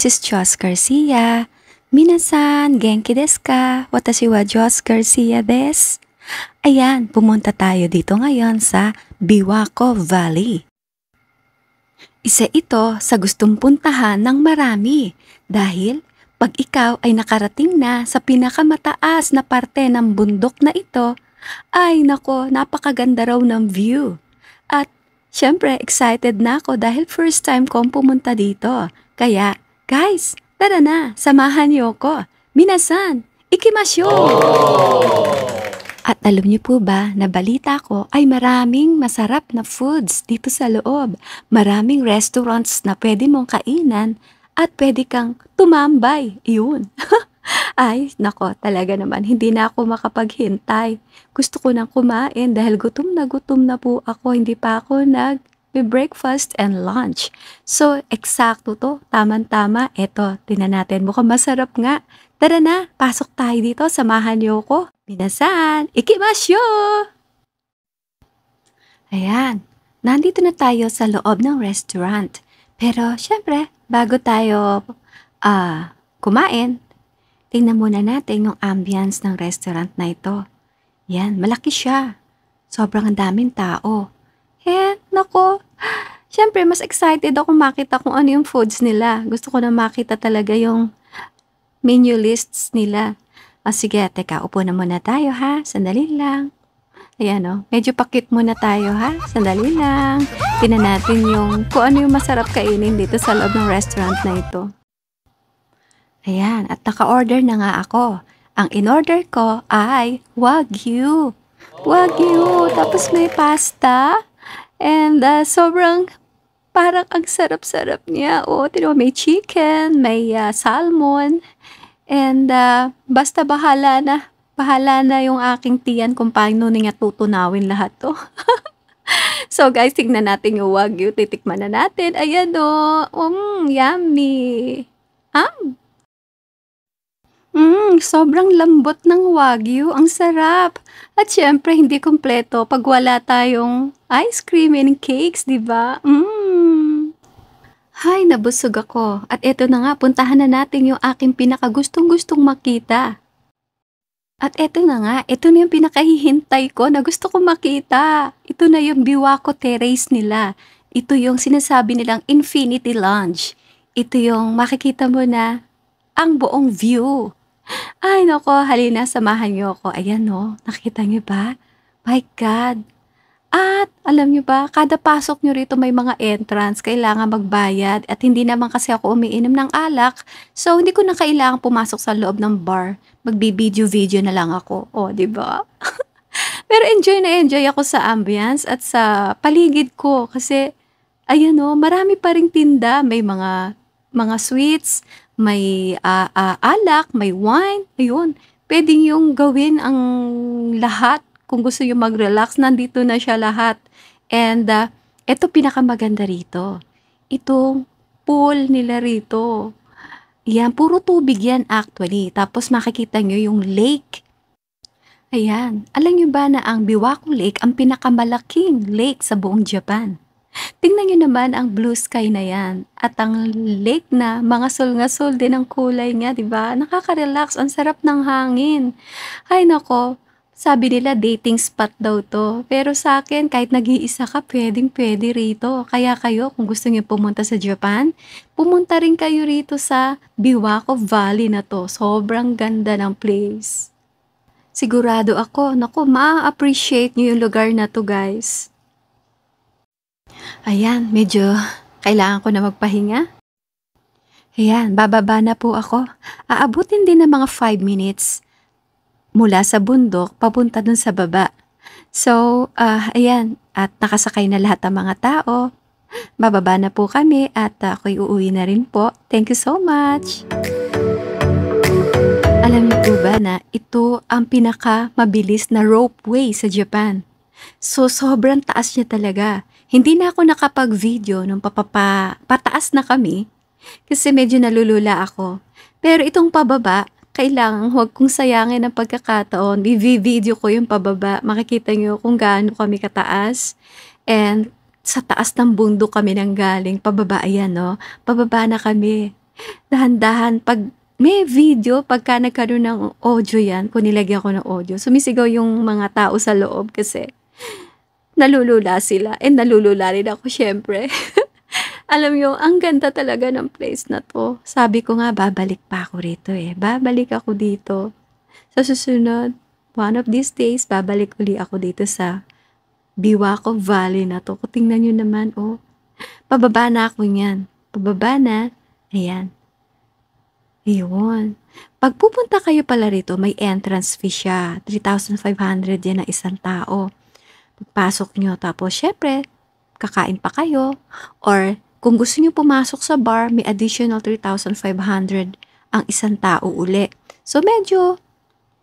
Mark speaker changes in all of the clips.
Speaker 1: This is Joss Garcia. Minasan, genki desu ka? Watashi wa Joss Garcia desu. Ayan, pumunta tayo dito ngayon sa Biwako Valley. Isa ito sa gustong puntahan ng marami dahil pag ikaw ay nakarating na sa pinakamataas na parte ng bundok na ito, ay nako, napakaganda raw ng view. At syempre, excited na ako dahil first time kong pumunta dito. Kaya, guys, tara na, samahan niyo ko. Minasan, ikimasyo! At alam niyo po ba, na balita ko ay maraming masarap na foods dito sa loob. Maraming restaurants na pwede mong kainan at pwede kang tumambay. Iyon. Ay, nako, talaga naman, hindi na ako makapaghintay. Gusto ko nang kumain dahil gutom na po ako. Hindi pa ako nag-breakfast and lunch. So, eksakto to, tamang-tama. Eto, tinan natin, mukhang masarap nga. Tara na, pasok tayo dito, samahan niyo ko. Minasan, ikimasyo! Ayan, nandito na tayo sa loob ng restaurant. Pero, syempre, bago tayo kumain, tingnan muna natin yung ambience ng restaurant na ito. Yan, malaki siya. Sobrang daming tao. Nako, syempre, mas excited ako makita kung ano yung foods nila. Gusto ko na makita talaga yung menu lists nila. Sige, teka, upo na muna tayo ha. Sandali lang. Ayan medyo pakit muna tayo ha. Sandali lang. Tingnan natin kung ano yung masarap kainin dito sa loob ng restaurant na ito. Ayan, at naka-order na nga ako. Ang in-order ko ay Wagyu. Wagyu, tapos may pasta. And sobrang parang ang sarap-sarap niya. Tino, may chicken, may salmon. And basta bahala na yung aking tiyan kung paano niya tutunawin lahat to. So guys, tignan natin yung Wagyu. Titikman na natin. Ayan yummy. Sobrang lambot ng Wagyu. Ang sarap. At syempre, hindi kompleto pag wala tayong ice cream and cakes, diba? Hay, nabusog ako. At eto na nga, puntahan na natin yung aking pinakagustong-gustong makita. At eto na nga, ito na yung pinakahihintay ko na gusto kong makita. Ito na yung Biwako Terrace nila. Ito yung sinasabi nilang Infinity Lounge. Ito yung makikita mo na ang buong view. Ay, nako, halina, samahan niyo ako. Ayan nakita niyo ba? My God! At alam niyo ba, kada pasok niyo rito may mga entrance, kailangan magbayad at hindi naman kasi ako umiinom ng alak, so hindi ko na kailangan pumasok sa loob ng bar. Magbi-video na lang ako. Di ba? Pero enjoy ako sa ambience at sa paligid ko kasi ayan marami pa ring tinda, may mga sweets, may alak, may wine, ayun. Pwedeng yung gawin ang lahat. Kung gusto nyo mag-relax, nandito na siya lahat. And ito pinakamaganda rito. Itong pool nila rito. Yan, puro tubig yan actually. Tapos makikita nyo yung lake. Ayan, alam nyo ba na ang Biwako Lake ang pinakamalaking lake sa buong Japan? Tingnan nyo naman ang blue sky na yan. At ang lake na mga sul-ngasol din ang kulay niya, diba? Nakaka-relax, ang sarap ng hangin. Ay nako, sabi nila dating spot daw to. Pero sa akin, kahit nag-iisa ka, pwedeng-pwede rito. Kaya kayo, kung gusto niyo pumunta sa Japan, pumunta rin kayo rito sa Biwako Valley na to. Sobrang ganda ng place. Sigurado ako, naku, ma-appreciate niyo yung lugar na to, guys. Ayan, medyo kailangan ko na magpahinga. Ayan, bababa na po ako. Aabutin din ng mga 5 minutes. Mula sa bundok, papunta dun sa baba. So, ayan, at nakasakay na lahat ng mga tao. Bababa na po kami at ako'y uuwi na rin po. Thank you so much! Alam niyo po ba na ito ang pinakamabilis na ropeway sa Japan? So, sobrang taas niya talaga. Hindi na ako nakapag-video nung pataas na kami kasi medyo nalulula ako. Pero itong pababa, kailangan huwag kong sayangin ang pagkakataon. I-video ko yung pababa. Makikita nyo kung gaano kami kataas. And sa taas ng bundok kami nang galing. Pababa, ayan pababa na kami. dahan-dahan 'pag may video, pagka nagkaroon ng audio 'yan, kung nilagyan ko ng audio, sumisigaw yung mga tao sa loob kasi nalulula sila and nalulula rin ako siyempre. Alam niyo, ang ganda talaga ng place na 'to. Sabi ko nga babalik pa ako rito, eh, babalik ako dito. Sa susunod, one of these days, babalik uli ako dito sa Biwako Valley na 'to. Kung tingnan niyo naman, oh, pababa na ako niyan, pababa na, ayan. Ayun. 'Pag pupunta kayo pala rito may entrance fee siya, 3,500 yan ang isang tao. Pagpasok niyo tapos siyempre kakain pa kayo or kung gusto niyo pumasok sa bar may additional 3,500 ang isang tao uli. So medyo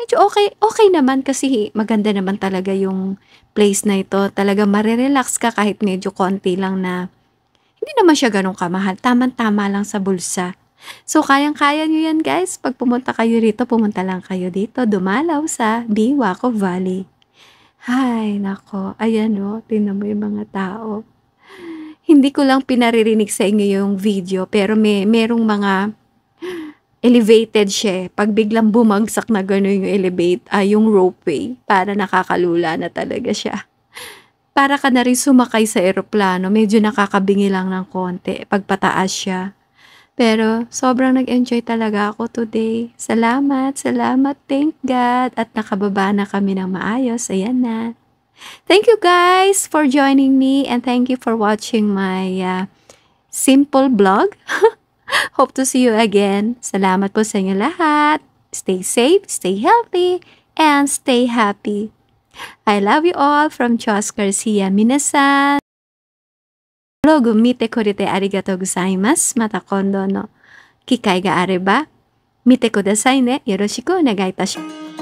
Speaker 1: okay naman kasi maganda naman talaga yung place na ito. Talagang mare-relax ka kahit medyo konti lang na hindi naman siya gano'n kamahal, tamang-tama lang sa bulsa. So, kayang-kaya niyo yan guys. Pag pumunta kayo rito, pumunta lang kayo dito, dumalaw sa Biwako Valley. Hay, nako. Ayan o, tingnan mo yung mga tao. Hindi ko lang pinaririnig sa inyo yung video, pero merong mga elevated siya. Pag biglang bumagsak na gano'n yung yung ropeway, para nakakalula na talaga siya. Para ka na rin sumakay sa eroplano, medyo nakakabingi lang ng konti pag pataas siya. Pero sobrang nag-enjoy talaga ako today. Salamat, thank God. At nakababa na kami ng maayos. Ayan na. Thank you guys for joining me and thank you for watching my simple vlog. Hope to see you again. Salamat po sa inyo lahat. Stay safe, stay healthy, and stay happy. I love you all from Chos Garcia. Minasan. Logo mite korete arigatou gozaimasu. Mata kondo no kikai ga areba mite kudasai ne. Yoroshiku onegai itashimasu.